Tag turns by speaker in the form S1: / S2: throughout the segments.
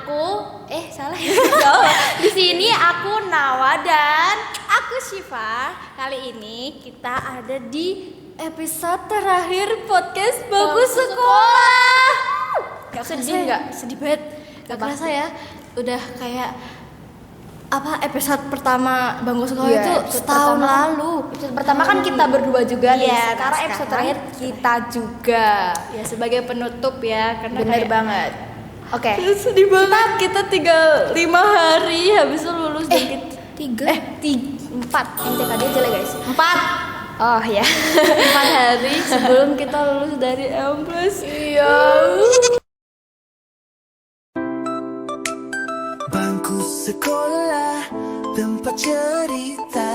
S1: aku salah ya. Di sini aku Nawa dan aku Syifa. Kali ini kita ada di episode terakhir podcast Bagus Sekolah. Gak sedih nggak? Sedih banget. Gak kerasa ya. Udah kayak episode pertama Bangku Sekolah itu setahun lalu.
S2: Episode pertama kan kita berdua juga nih.
S1: Sekarang episode terakhir kita juga. Ya sebagai penutup ya, karena
S2: bener banget. Oke.
S1: Sedih banget. Kita tinggal 5 hari habis itu lulus dan 4
S2: MTKD aja lah guys.
S1: 4. Oh ya. 4 hari sebelum kita lulus dari Amplas. Iya.
S3: Bangku sekolah, tempat cerita,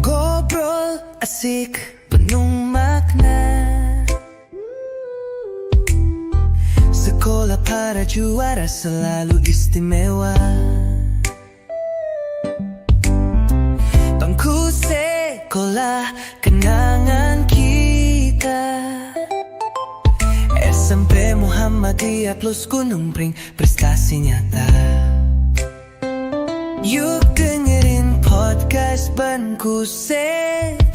S3: ngobrol asik penuh makna. Sekolah para juara selalu istimewa. Bangku sekolah, kenangan kita. SMP Muhammadiyah plus Gunung Pring, prestasi nyata. Yuk dengerin podcast Bangku Sekolah.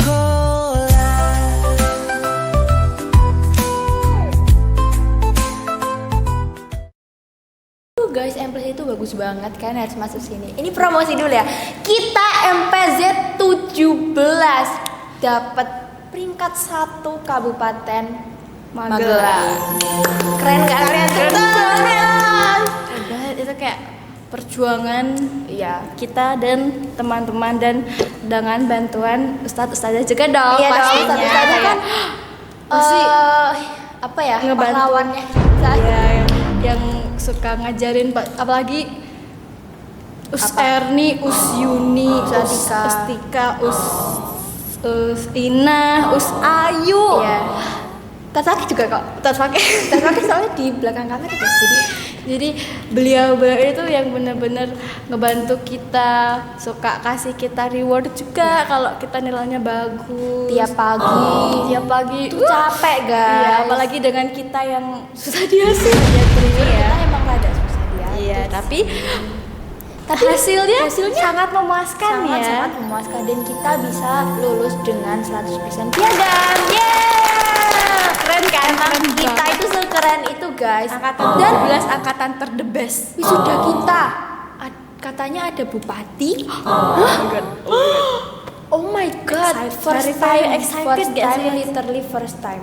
S2: Guys, MPZ itu bagus banget kan, harus masuk sini. Ini promosi dulu ya. Kita MPZ 17 dapat peringkat 1 Kabupaten Magelang. Keren kan? Keren.
S1: Itu kayak perjuangan kita dan teman-teman dan dengan bantuan ustadz-ustadzah juga dong.
S2: Iya dong,
S1: pastinya.
S2: ustadz-ustadzah kan
S1: Ngebantu.
S2: pahlawannya kita.
S1: Iya, yang suka ngajarin apalagi Erni, Yuni, Ustika, Ina, Ayu.
S2: Iya. Tasaki juga kok. Tasaki soalnya di belakang kamera guys.
S1: Jadi beliau itu yang benar-benar ngebantu kita, suka kasih kita reward juga kalau kita nilainya bagus.
S2: Tiap pagi
S1: Itu
S2: capek guys.
S1: Iya, apalagi dengan kita yang susah diatur ya.
S2: Kita emang rada susah diatur.
S1: Iya, tapi hasilnya sangat memuaskan ya.
S2: Sangat memuaskan dan kita bisa lulus dengan 100% piagam. Keren kan? Emang kita itu sekeren itu guys.
S1: Dan 12 angkatan the best.
S2: Wisuda kita katanya ada bupati. Oh my god.
S1: Very excited gak sih?
S2: Literally first time.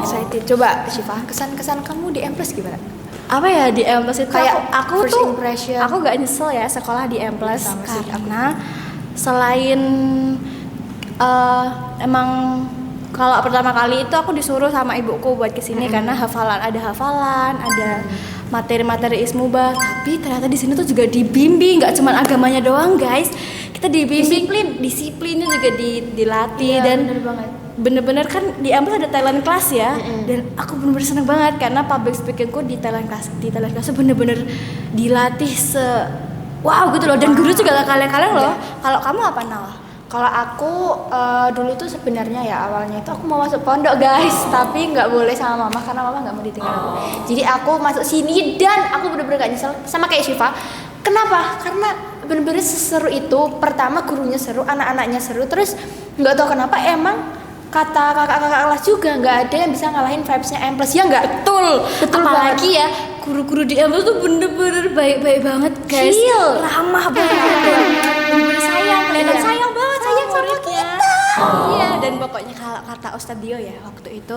S1: Excited.
S2: Coba Syifa, kesan kamu di Amplas gimana?
S1: Apa ya di Amplas itu
S2: Kayak
S1: aku
S2: first
S1: tuh
S2: impression.
S1: aku gak nyesel ya sekolah di Amplas karena selain emang kalau pertama kali itu aku disuruh sama ibuku buat kesini karena hafalan, ada materi-materi ismubah. Tapi ternyata di sini tuh juga dibimbing, nggak cuma agamanya doang guys. Kita dibimbing, disiplinnya juga dilatih.
S2: Iya,
S1: dan
S2: bener banget.
S1: Bener-bener kan di Amplas ada talent class ya. Dan aku bener-bener seneng banget karena public speakingku di talent class bener-bener dilatih wow gitu loh. Dan guru juga kalian loh. Kalau kamu apa Nal?
S2: Kalau aku dulu tuh sebenarnya ya awalnya itu aku mau masuk pondok guys, tapi nggak boleh sama mama karena mama nggak mau ditinggal aku. Jadi aku masuk sini dan aku bener-bener gak nyesel, sama kayak Syifa. Kenapa? Karena bener-bener seseru itu. Pertama gurunya seru, anak-anaknya seru, terus nggak tahu kenapa emang kata kakak-kakak kelas juga nggak ada yang bisa ngalahin vibes-nya Amplas ya nggak?
S1: Betul apalagi
S2: banget.
S1: ya guru-guru di Amplas tuh bener-bener baik-baik banget guys. Ramah banget. Bener-bener sayang, kelihatan sayang banget sama kita. Iya, dan pokoknya kalau kata Ustadz Dio ya waktu itu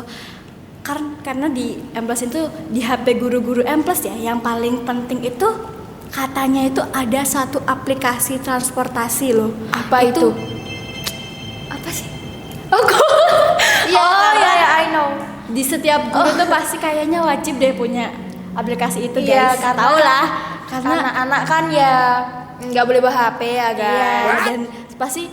S1: karena di Amplas itu di HP guru-guru Amplas ya yang paling penting itu katanya itu ada satu aplikasi transportasi loh.
S2: Apa itu?
S1: Apa sih?
S2: I know.
S1: Di setiap guru tuh pasti kayaknya wajib deh punya aplikasi itu
S2: Iya,
S1: guys.
S2: karena
S1: Tahu lah, karena
S2: anak-anak kan ya nggak boleh bawa HP ya guys.
S1: iya, dan pasti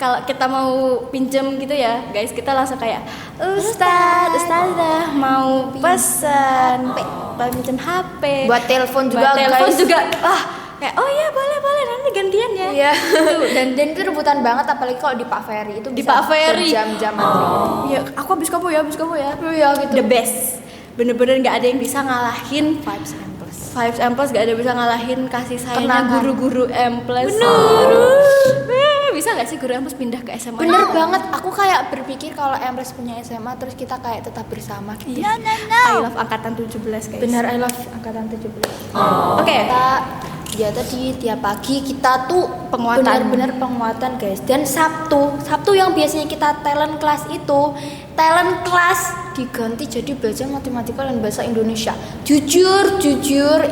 S1: kalau kita mau pinjem gitu ya guys, kita langsung kayak Ustazah mau pesan pinjem HP,
S2: Buat telepon juga guys.
S1: kayak oh iya boleh nanti gantian ya.
S2: Iya. dan itu rebutan banget apalagi kalau di Pak Ferry itu
S1: Di
S2: bisa
S1: Pak Ferry.
S2: berjam-jam antri.
S1: Iya, aku habis kamu ya.
S2: Iya gitu.
S1: The best. Bener-bener nggak ada yang bisa ngalahin vibes Amplas. vibes M+ gak ada bisa ngalahin kasih sayangnya
S2: Tenang.
S1: guru-guru M+. Bener. Bisa gak sih guru M+ pindah ke SMA?
S2: Bener banget, aku kayak berpikir kalau Empress punya SMA terus kita kayak tetap bersama gitu.
S1: I love angkatan 17 guys.
S2: Bener, I love angkatan 17.
S1: Oke.
S2: Kita ya tadi tiap pagi kita tuh
S1: Penguatan.
S2: benar-benar penguatan guys. Dan Sabtu yang biasanya kita talent class diganti jadi belajar matematika dan bahasa Indonesia. Jujur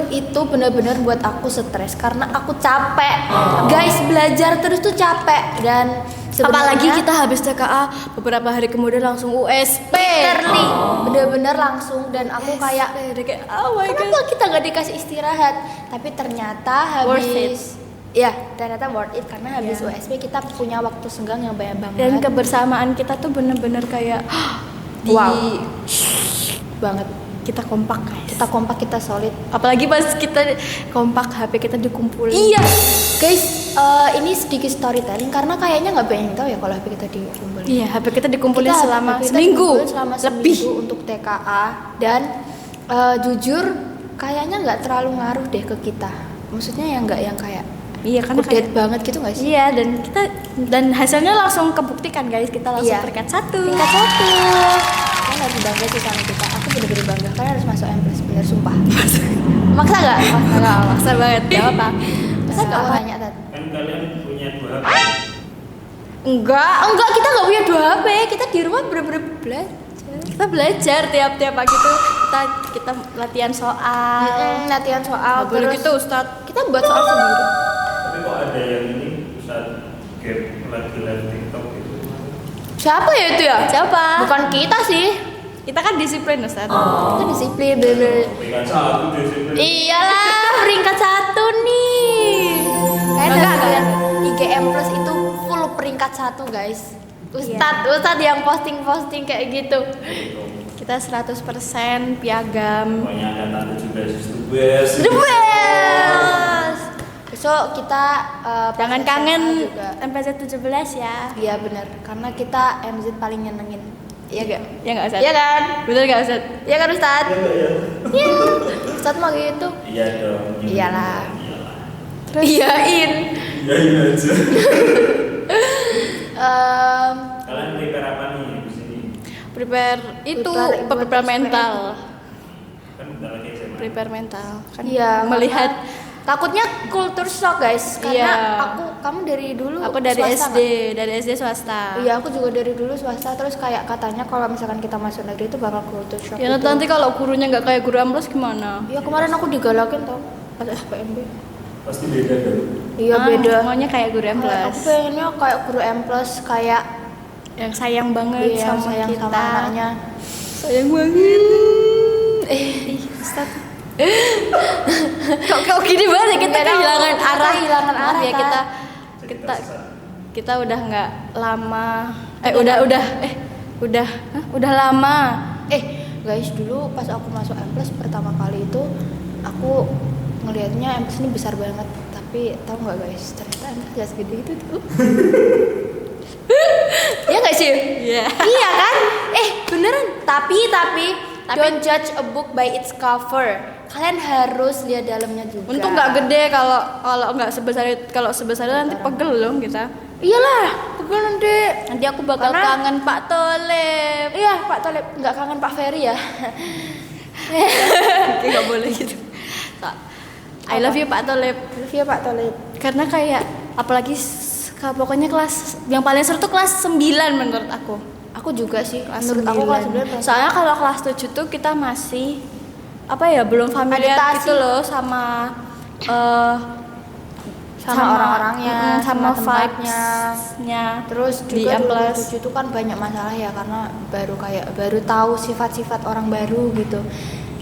S2: itu benar-benar buat aku stres karena aku capek. Guys, belajar terus tuh capek dan
S1: Apalagi
S2: sebenarnya
S1: kita habis TKA beberapa hari kemudian langsung USP.
S2: literally bener-bener langsung dan aku kayak
S1: Udah kayak oh my god.
S2: kenapa kita nggak dikasih istirahat, tapi ternyata
S1: Worth
S2: habis ternyata worth it karena habis
S1: Yeah.
S2: USP kita punya waktu senggang yang banyak banget.
S1: Dan kebersamaan kita tuh bener-bener kayak
S2: Wow. banget,
S1: kita kompak guys.
S2: kita kompak, kita solid.
S1: Apalagi pas kita kompak HP kita dikumpulin.
S2: Iya guys, ini sedikit storytelling karena kayaknya nggak banyak yang tahu ya kalau HP kita dikumpulin.
S1: Iya, HP kita dikumpulin
S2: Kita
S1: selama
S2: HP kita
S1: seminggu.
S2: dikumpulin selama
S1: Lebih.
S2: seminggu untuk TKA dan jujur kayaknya nggak terlalu ngaruh deh ke kita. Maksudnya yang nggak yang kayak
S1: Iya, karena
S2: kudet banget gitu nggak sih?
S1: Iya, dan hasilnya langsung kebuktikan guys, kita langsung
S2: Iya.
S1: peringkat 1.
S2: Tingkat 1. Kalian harus bangga sih sama kita. Aku bener-bener bangga. Kalian harus masuk M+, bener sumpah. Maksa nggak? Maksa nggak?
S1: Maksa banget, gak apa.
S2: Masa nggak mau tanya Tat?
S4: Kan kalian punya 2 HP.
S2: Enggak, kita nggak punya 2 HP. Kita di rumah bener-bener belajar.
S1: Kita belajar tiap pagi tuh kita latihan soal.
S2: Latihan soal.
S1: Nggak boleh
S2: terus
S1: gitu, Ustadz.
S2: kita buat soal sendiri.
S4: Tapi kok ada yang ini saat gap lagi live TikTok gitu.
S2: Siapa ya itu ya?
S1: Siapa?
S2: Bukan kita sih.
S1: Kita kan disiplin, Ustadz.
S2: Kita disiplin bener.
S4: Peringkat 1 disiplin.
S2: Iyalah, peringkat 1 nih. Kayaknya
S1: Enggak.
S2: IGM Plus itu full peringkat 1 guys. Ustadz yang posting kayak gitu.
S1: Kita 100% piagam.
S4: Pokoknya angkatan 17 is the best.
S2: The best. Besok kita pas
S1: Jangan
S2: SMA
S1: kangen
S2: juga.
S1: MPZ 17 ya.
S2: Iya benar, karena kita MZ paling nyenengin. Iya gak?
S1: Ya enggak, Ustadz?
S2: Iya kan?
S1: Betul enggak, Ustadz?
S2: Iya kan Ustadz?
S4: Iya, iya.
S2: Iya. Ustadz mau gitu.
S4: Iya dong.
S2: Iyalah.
S4: Iyalah.
S2: Iyain.
S4: Iya iya aja.
S2: Em,
S4: Kalian prepare apa nih di sini?
S1: Prepare itu
S2: Prepare
S1: prepare mental.
S4: Kan bentar lagi SMA.
S1: Prepare mental. Kan
S2: Iya,
S1: melihat
S2: takutnya culture shock guys, karena
S1: Iya.
S2: kamu dari dulu
S1: aku dari
S2: swasta
S1: SD,
S2: nggak?
S1: dari SD swasta.
S2: Iya, aku juga dari dulu swasta, terus kayak katanya kalau misalkan kita masuk negeri itu bakal culture shock.
S1: Ya
S2: gitu.
S1: nanti kalau gurunya nggak kayak guru Ambles gimana?
S2: Iya, kemarin aku digalakin tau pas SPMB.
S4: Pasti beda dong.
S2: Iya, beda.
S1: Maunya kayak guru
S2: Aku
S1: Ambles.
S2: pengennya kayak guru M+, kayak
S1: Yang sayang banget
S2: iya,
S1: sama
S2: sayang
S1: kita.
S2: sama anaknya.
S1: Sayang banget. Ih, Ustaz. kok gini banget ya, kita
S2: Iya,
S1: kehilangan
S2: kita
S1: arah.
S2: kehilangan
S1: Maaf
S2: arah,
S1: ya,
S2: Kak.
S1: kita
S4: Jadi
S1: kita
S4: tersesat.
S1: kita udah nggak lama. Udah lama.
S2: Guys, dulu pas aku masuk M+ pertama kali itu aku ngelihatnya M+ ini besar banget, tapi tahu nggak guys, ternyata M+ gak segede itu tuh. Iya nggak sih?
S1: Iya.
S2: Iya kan? Beneran. Tapi don't judge a book by its cover. Kalian harus lihat dalamnya juga.
S1: Untung nggak gede, kalau nggak sebesar itu nanti pegel loh kita.
S2: Iyalah, pegel nanti.
S1: Nanti aku bakal
S2: Karena-
S1: kangen Pak Tolep.
S2: Iya, Pak Tolep nggak kangen Pak Ferry ya?
S1: Nggak boleh gitu. I love you Pak Tolep.
S2: Iya Pak Tolep.
S1: Karena kayak apalagi pokoknya kelas yang paling seru tuh kelas 9 menurut aku.
S2: Aku juga sih.
S1: Kelas
S2: Menurut aku kelas 9
S1: Soalnya kalau kelas 7 tuh kita masih apa ya, belum familiar
S2: Adaptasi.
S1: gitu loh sama
S2: sama orang-orangnya,
S1: sama
S2: tempatnya.
S1: vibes-nya.
S2: Terus
S1: di
S2: juga
S1: M+.
S2: dulu tujuh itu kan banyak masalah ya karena baru tahu sifat-sifat orang baru gitu.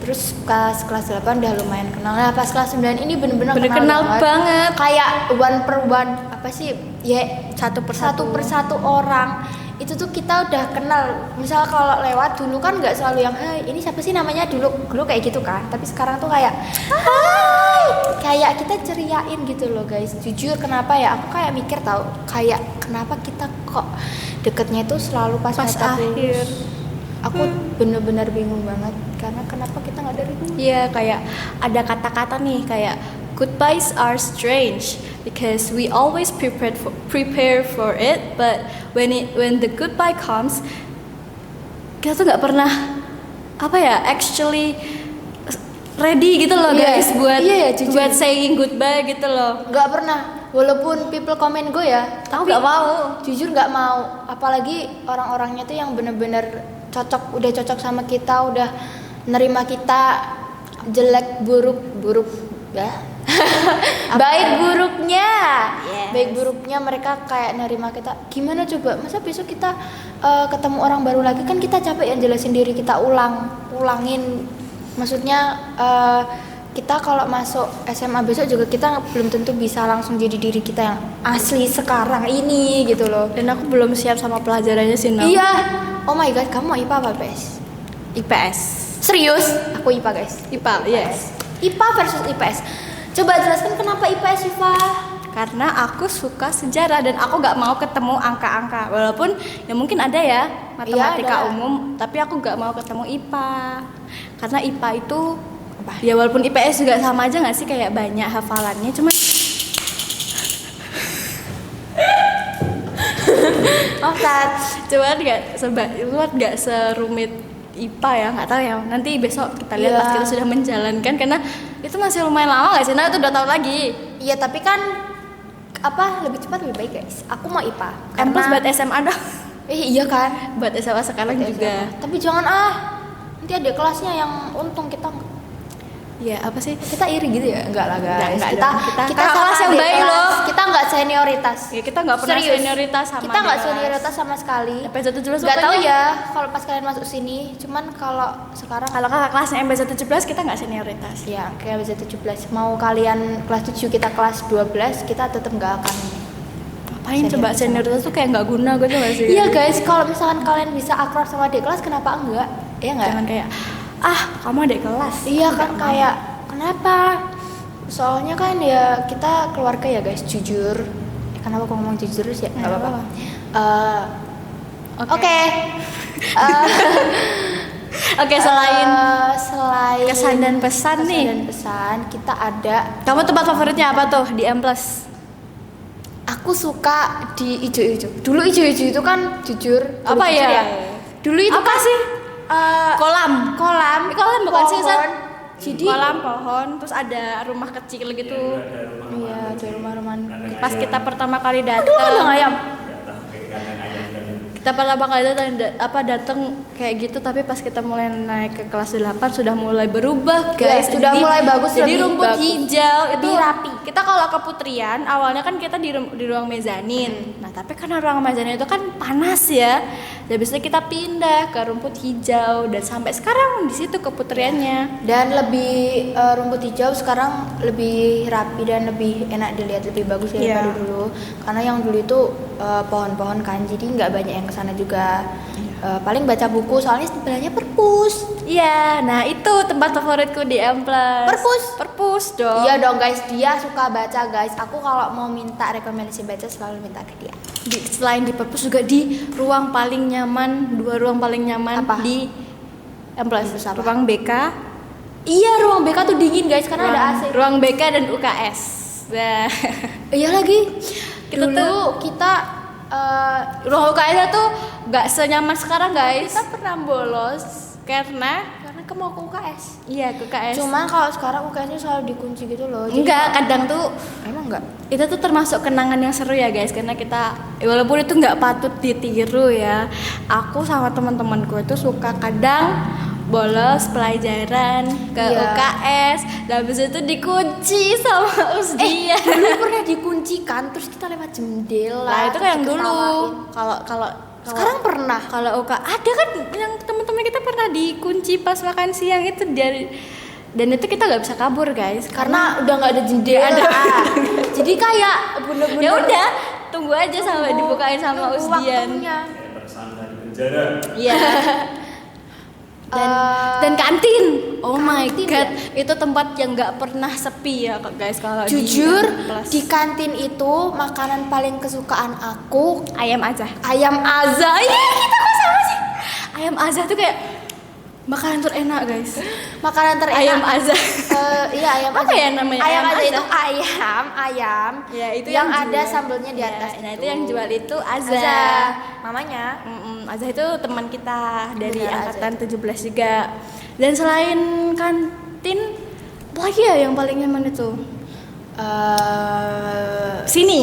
S2: Terus pas kelas 8 udah lumayan kenal. Nah, pas kelas 9 ini bener-bener
S1: Kenal banget.
S2: Kayak one per one, apa sih? Ya,
S1: Satu
S2: satu persatu orang. Itu tuh kita udah kenal. Misal kalau lewat dulu kan nggak selalu yang hai, ini siapa sih namanya, dulu kayak gitu kan. Tapi sekarang tuh kayak hai, kayak kita ceriain gitu loh guys. Jujur kenapa ya? Aku kayak mikir tahu, kayak kenapa kita kok deketnya itu selalu pas
S1: Pas
S2: mereka
S1: akhir.
S2: lulus. Aku bener-bener bingung banget karena kenapa kita nggak dari dulu.
S1: Iya, kayak ada kata-kata nih kayak goodbyes are strange because we always prepare for it, but when the goodbye comes, kita tuh nggak pernah actually ready gitu loh guys buat buat saying goodbye gitu loh.
S2: Nggak pernah. Walaupun people comment gue ya,
S1: Tapi nggak mau.
S2: jujur nggak mau. Apalagi orang-orangnya tuh yang bener-bener udah cocok sama kita, udah nerima kita jelek buruk ya. Baik buruknya,
S1: Yes.
S2: baik buruknya mereka kayak nerima kita. Gimana coba? Masa besok kita ketemu orang baru lagi, kan kita capek yang jelasin diri kita ulangin. Maksudnya kita kalau masuk SMA besok juga kita belum tentu bisa langsung jadi diri kita yang asli sekarang ini gitu loh.
S1: Dan aku belum siap sama pelajarannya sih, Nam.
S2: Iya. Oh my god, kamu mau IPA apa IPS?
S1: IPS.
S2: Serius? Aku IPA guys.
S1: IPA, yes.
S2: IPA versus IPS. Coba jelaskan kenapa IPS, Syifa?
S1: Karena aku suka sejarah dan aku nggak mau ketemu angka-angka. Walaupun ya mungkin ada ya matematika
S2: ada.
S1: umum, tapi aku nggak mau ketemu IPA. Karena IPA itu ya walaupun IPS juga sama aja nggak sih, kayak banyak hafalannya, cuman cuman nggak serumit IPA ya, nggak tahu ya. Nanti besok kita lihat
S2: Iya.
S1: pas kita sudah menjalankan, karena itu masih lumayan lama nggak sih? Nah itu 2 tahun lagi.
S2: Iya, tapi kan lebih cepat lebih baik guys. Aku mau IPA.
S1: Plus buat SMA dong.
S2: Iya kan?
S1: Buat SMA sekarang
S2: Buat
S1: juga.
S2: SMA. Tapi jangan nanti ada kelasnya yang untung kita
S1: Ya apa sih?
S2: kita iri gitu ya? Enggak lah guys.
S1: Enggak
S2: kita
S1: dong.
S2: kita
S1: Kakak
S2: sama
S1: kelas yang
S2: adik
S1: baik
S2: kelas.
S1: loh.
S2: Kita nggak senioritas.
S1: Ya kita nggak pernah
S2: Serius.
S1: senioritas sama
S2: Kita nggak
S1: adik kelas.
S2: senioritas sama sekali.
S1: MP117
S2: Nggak tahu
S1: pokoknya.
S2: ya kalau pas kalian masuk sini. Cuman kalau sekarang
S1: Kalau kakak kelasnya MP117 kita nggak senioritas.
S2: ya kayak bisa 17. Mau kalian kelas 7 kita kelas 12, kita tetap nggak akan.
S1: Ngapain coba senioritas tuh kayak nggak guna gitu nggak sih?
S2: Iya guys, kalau misalkan kalian bisa akrab sama adik kelas, kenapa enggak? Iya nggak?
S1: Jangan kayak kamu adik kelas.
S2: Iya kan, kayak kenapa? Soalnya kan ya kita keluarga ya guys, jujur. Kenapa aku ngomong jujur sih? Ya nggak apa-apa. Oke.
S1: Oke, selain
S2: Selain
S1: kesan dan pesan nih.
S2: dan pesan, kita ada.
S1: Kamu tempat favoritnya apa tuh di M+?
S2: Aku suka di ijo-ijo. Dulu ijo-ijo itu kan jujur.
S1: Apa
S2: jujur
S1: ya?
S2: Dulu itu
S1: Apa
S2: kan
S1: sih? Kolam.
S2: kolam.
S1: Kolam bukan sih, Sat?
S2: pohon. Jadi
S1: Kolam, pohon, terus ada rumah kecil gitu.
S2: iya, ada rumah-rumahan.
S1: Pas kita pertama kali datang.
S2: Aduh, kandang ayam.
S1: Kita pertama kali datang kayak gitu, tapi pas kita mulai naik ke kelas 8 sudah mulai berubah guys.
S2: Ya, sudah mulai bagus,
S1: Jadi
S2: lebih
S1: rumput
S2: bagus.
S1: hijau itu
S2: Lebih rapi.
S1: Kita kalau ke Putrian awalnya kan kita di ruang mezanin. Nah tapi karena ruang mezanin itu kan panas ya, jadi biasanya kita pindah ke rumput hijau dan sampai sekarang di situ ke Putriannya.
S2: Dan lebih rumput hijau sekarang lebih rapi dan lebih enak dilihat, lebih bagus daripada
S1: Iya.
S2: dulu. Karena yang dulu itu pohon-pohon kan, jadi nggak banyak yang kesana juga. Paling baca buku, soalnya sebelahnya perpus.
S1: Iya, nah itu tempat favoritku di M+. Perpus dong.
S2: Iya dong guys, dia suka baca guys. Aku kalau mau minta rekomendasi baca selalu minta ke dia.
S1: Selain di perpus juga di ruang paling nyaman, 2 ruang paling nyaman
S2: Apa?
S1: di M+.
S2: Perpus apa?
S1: Ruang BK.
S2: Iya, ruang BK tuh dingin guys karena ada AC.
S1: Ruang BK dan UKS. Nah,
S2: Iya lagi.
S1: Kita
S2: Dulu
S1: tuh-
S2: kita
S1: ruang UKS tuh nggak senyaman sekarang guys.
S2: kita pernah bolos
S1: Karena
S2: ke mau ke UKS.
S1: iya ke UKS.
S2: Cuman kalau sekarang UKS-nya selalu dikunci gitu loh. Jadi
S1: enggak, kadang tuh
S2: emang enggak.
S1: itu tuh termasuk kenangan yang seru ya guys, karena kita walaupun itu nggak patut ditiru ya, aku sama teman-temanku itu suka kadang bolos pelajaran ke
S2: Iya.
S1: UKS, dan habis itu dikunci sama Usdian.
S2: Dulu pernah dikuncikan terus kita lewat jendela.
S1: Nah itu kan yang
S2: terus
S1: dulu.
S2: diketawain.
S1: Kalau
S2: Sekarang pernah.
S1: kalau UK ada kan yang teman-teman kita pernah dikunci pas makan siang itu dan itu kita nggak bisa kabur guys
S2: Karena udah nggak ada jendela. Jadi kayak bener-bener
S1: ya udah tunggu aja sampai dibukain sama
S2: nunggu
S1: Usdian.
S2: waktunya.
S4: Kayak tersangka di penjara.
S1: Iya. Dan kantin, oh my
S2: Kantin
S1: god, itu tempat yang nggak pernah sepi ya guys kalau
S2: Jujur
S1: di
S2: di kantin itu makanan paling kesukaan aku
S1: ayam aja.
S2: ayam Aza. Iya, kita kok sama sih.
S1: ayam Azah tuh kayak makanan terenak guys.
S2: Makanan terenak.
S1: Ayam Azah.
S2: Iya ayam
S1: Apa ya namanya?
S2: Ayam
S1: Ayam
S2: Azah itu
S1: Azah.
S2: ayam.
S1: Ya, itu
S2: yang
S1: yang
S2: ada
S1: jual.
S2: sambelnya di
S1: Ya,
S2: atas.
S1: nah itu yang jual itu Azah.
S2: Azah. Mamanya.
S1: Azah itu teman kita dari
S2: Benar,
S1: angkatan 17 juga. Dan selain kantin, apa lagi ya yang paling nyaman itu? Sini,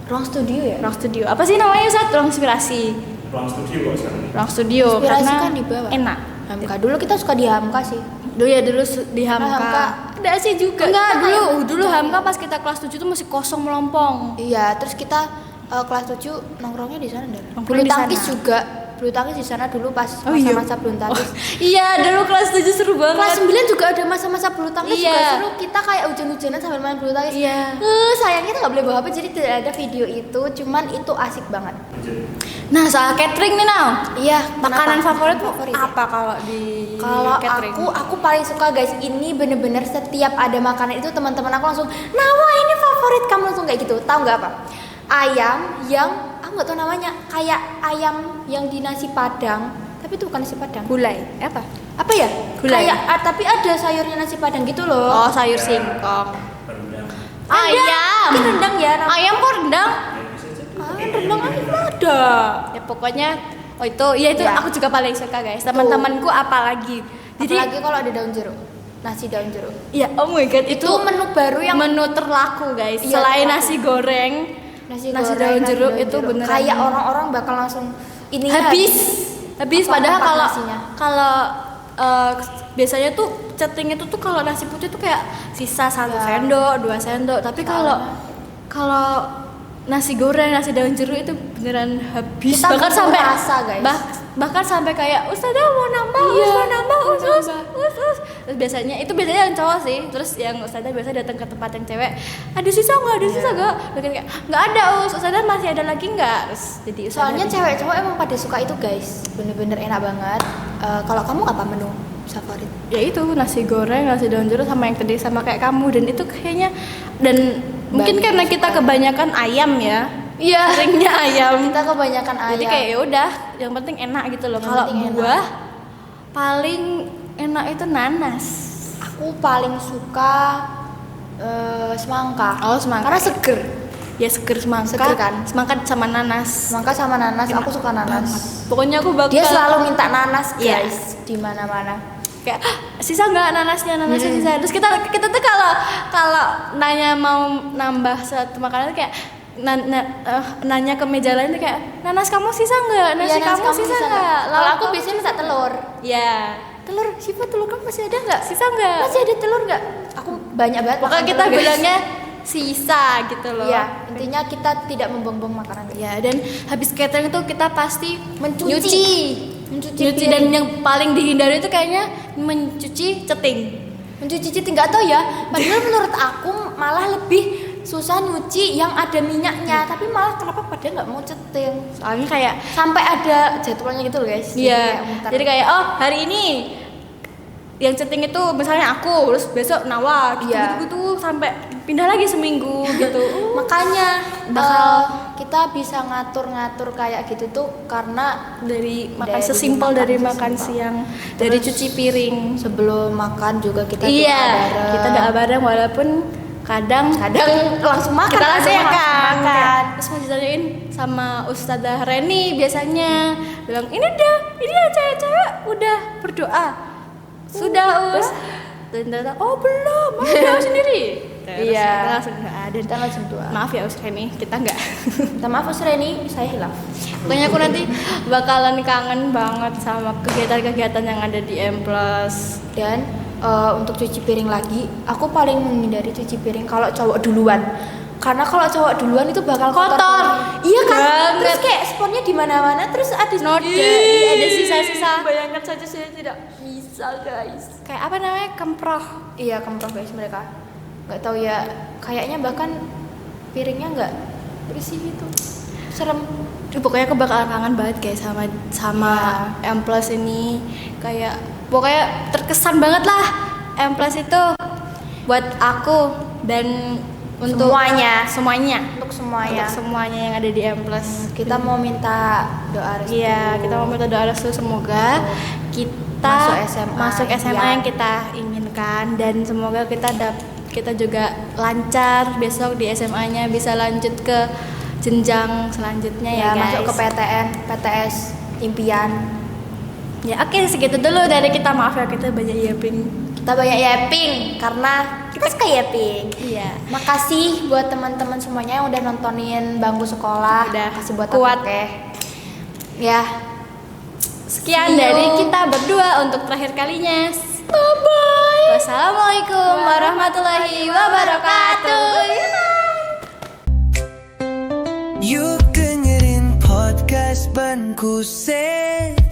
S2: Ruang studio ya?
S1: ruang studio. Apa sih namanya Ustaz? Ruang inspirasi.
S4: Ruang studio kok sekarang.
S1: Ruang studio
S2: Inspirasi
S1: karena
S2: kan di bawah.
S1: enak.
S2: Hamka. Dulu kita suka di Hamka sih.
S1: Dulu di Hamka.
S2: Hamka.
S1: Ada sih juga.
S2: Enggak,
S1: Kita
S2: dulu-
S1: dulu Hamka pas kita kelas 7 tuh masih kosong melompong.
S2: Iya, terus kita kelas 7 nongkrongnya di sana.
S1: Nongkrong
S2: Bulu
S1: di
S2: tangkis
S1: sana.
S2: juga. Bulu tangkis di sana dulu pas
S1: Oh, iya.
S2: masa-masa bulu tangkis.
S1: Iya, dulu kelas 7 seru banget.
S2: Kelas 9 juga ada masa-masa bulu tangkis
S1: Iya.
S2: juga seru. Kita kayak hujan-hujanan sambil main bulu tangkis.
S1: Iya.
S2: Sayang kita nggak boleh bawa HP jadi tidak ada video itu. Cuman itu asik banget.
S4: Lanjut.
S1: Nah, soal catering nih, Nau.
S2: Iya.
S1: Makanan
S2: kenapa?
S1: favoritmu
S2: Favorit ya?
S1: apa kalau di
S2: Kalau
S1: catering?
S2: aku paling suka guys, ini bener-bener setiap ada makanan itu teman-teman aku langsung, Nawa ini favorit kamu, langsung kayak gitu. Tahu nggak apa? Ayam yang aku nggak tahu namanya, kayak ayam yang di nasi padang, tapi itu bukan nasi padang.
S1: Gulai. Apa?
S2: Apa ya?
S1: Gulai.
S2: Kayak tapi ada sayurnya nasi padang gitu loh.
S1: Oh, sayur singkong.
S4: Rendang.
S1: Ayam.
S2: Ini rendang ya.
S1: Ayam kok rendang?
S4: Ya bisa jadi.
S2: Rendang ayam ada.
S1: Ya pokoknya itu
S2: Ya.
S1: aku juga paling suka guys. Teman-temanku apalagi. Jadi
S2: Apalagi kalau ada daun jeruk, nasi daun jeruk.
S1: ya oh my god itu,
S2: Menu baru yang
S1: menu terlaku guys.
S2: Iya,
S1: Selain
S2: terlaku.
S1: nasi goreng,
S2: nasi
S1: nasi
S2: goreng,
S1: daun
S2: nasi
S1: jeruk
S2: daun
S1: itu
S2: jeruk.
S1: beneran
S2: kayak orang-orang bakal langsung ini
S1: habis.
S2: Apa
S1: Padahal
S2: tempat
S1: kalau
S2: nasinya?
S1: kalau biasanya tuh cetting itu tuh kalau nasi putih tuh kayak sisa 1
S2: Ya.
S1: sendok, 2 sendok. Tapi kalau nasi goreng, nasi daun jeruk itu beneran habis.
S2: Kita
S1: bahkan
S2: butuh
S1: sampai
S2: rasa, guys.
S1: bahkan sampai kayak Ustazah mau nambah,
S2: Iya,
S1: mau nambah,
S2: mau
S1: us.
S2: nambah.
S1: Terus biasanya yang cowok sih. Terus yang Ustazah biasa datang ke tempat yang cewek, ada sisa nggak? Ada sisa nggak? Mereka kayak nggak ada Ustazah, masih ada lagi nggak? Terus jadi Ustazah
S2: soalnya
S1: bikin.
S2: cewek cowok emang pada suka itu guys, bener-bener enak banget. Kalau kamu apa menu favorit?
S1: Ya itu nasi goreng, nasi daun jeruk sama yang tadi sama kayak kamu, dan itu kayaknya dan mungkin
S2: Banyak
S1: karena kita kebanyakan ayam ya. Iya, seringnya ayam.
S2: Kita kebanyakan ayam.
S1: Jadi kayak ya udah, yang penting enak gitu loh.
S2: Yang
S1: Kalau
S2: penting enak.
S1: buah paling enak itu nanas.
S2: aku paling suka semangka.
S1: Oh, semangka.
S2: Karena seger.
S1: Ya seger semangka.
S2: Seger kan?
S1: Semangka sama nanas.
S2: Semangka sama nanas,
S1: Enak
S2: aku suka nanas.
S1: Pokoknya aku bakal
S2: Dia selalu minta nanas
S1: Iya.
S2: guys di mana-mana.
S1: kayak "Ah, sisa nggak nanasnya sisa, terus kita tuh kalau nanya mau nambah satu makanan tuh kayak nanya ke meja lain tuh kayak nanas kamu sisa nggak, nasi
S2: Iya,
S1: kamu sisa nggak.
S2: Kalau aku biasanya minta telur.
S1: ya
S2: Telur, Siva telur kamu masih ada nggak?
S1: sisa nggak,
S2: Masih ada telur nggak? Aku banyak banget.
S1: pokoknya
S2: makan
S1: kita
S2: telur, guys.
S1: bilangnya sisa gitu loh.
S2: Iya, intinya kita tidak membuang-buang makanan.
S1: Ya, dan habis catering tuh kita pasti
S2: Mencuci
S1: nyuci dan yang paling dihindari itu kayaknya mencuci ceting.
S2: mencuci nggak tahu ya. Padahal menurut aku malah lebih susah nyuci yang ada minyaknya, tapi malah kenapa pada nggak mau ceting?
S1: Soalnya kayak
S2: Sampai ada jadwalnya gitu loh guys.
S1: iya,
S2: muter.
S1: jadi kayak oh hari ini yang ceting itu misalnya aku, terus besok Nawa gitu,
S2: Iya.
S1: gitu sampai pindah lagi seminggu gitu.
S2: makanya
S1: Bakal-
S2: kita bisa ngatur-ngatur kayak gitu tuh karena
S1: Dari makan
S2: Dari
S1: sesimpel
S2: makan
S1: dari makan
S2: sesimpel.
S1: siang, dari cuci piring.
S2: sebelum makan juga kita
S1: Iya,
S2: doa bareng.
S1: kita doa bareng walaupun kadang
S2: langsung makan
S1: kita
S2: ada
S1: langsung
S2: yang
S1: makan.
S2: makan.
S1: Terus mau ditanyain sama Ustazah Reni biasanya bilang ini ya cewek-cewek udah berdoa sudah Us, dan ternyata oh belum, mau doa sendiri. Terus
S2: Iya.
S1: kita langsung doa dan
S2: Kita langsung doa.
S1: maaf ya Us Reni, kita nggak.
S2: Minta maaf Mas Reni, saya hilaf.
S1: Pokoknya aku nanti bakalan kangen banget sama kegiatan-kegiatan yang ada di M+.
S2: Dan untuk cuci piring lagi, aku paling menghindari cuci piring kalau cowok duluan. Karena kalau cowok duluan itu bakal kotor.
S1: Kotor.
S2: Iya kan?
S1: Banget.
S2: Terus kayak sponnya di mana-mana, terus ada
S1: Noda,
S2: Ih,
S1: ada sisa-sisa.
S2: Bayangkan saja saya tidak bisa, guys.
S1: Kayak apa namanya? Kemproh.
S2: Iya, kemproh guys mereka. Nggak tahu ya, kayaknya bahkan piringnya nggak bersih gitu. Serem.
S1: Pokoknya aku bakalan kangen banget guys sama M+ ini. Kayak pokoknya terkesan banget lah M+ itu buat aku, dan untuk
S2: Semuanya.
S1: semuanya
S2: Untuk semuanya.
S1: untuk semuanya yang ada di M+.
S2: Kita mau minta doa restu.
S1: Iya, kita mau minta doa restu semoga kita
S2: Masuk SMA
S1: yang kita inginkan, dan semoga kita juga lancar besok di SMA-nya, bisa lanjut ke jenjang selanjutnya ya,
S2: Ya,
S1: guys.
S2: masuk ke PTN, PTS impian.
S1: Ya, oke, segitu dulu dari kita. Maaf ya kita banyak yaping.
S2: Kita banyak yapping karena kita suka yapping.
S1: Iya.
S2: Makasih buat teman-teman semuanya yang udah nontonin Bangku Sekolah.
S1: Udah
S2: kasih buat
S1: kuat.
S2: aku, oke. Ya,
S1: Sekian
S2: See you.
S1: dari kita berdua untuk terakhir kalinya. Bye bye. Wassalamualaikum warahmatullahi wabarakatuh.
S3: Yuk dengerin podcast Bangku Set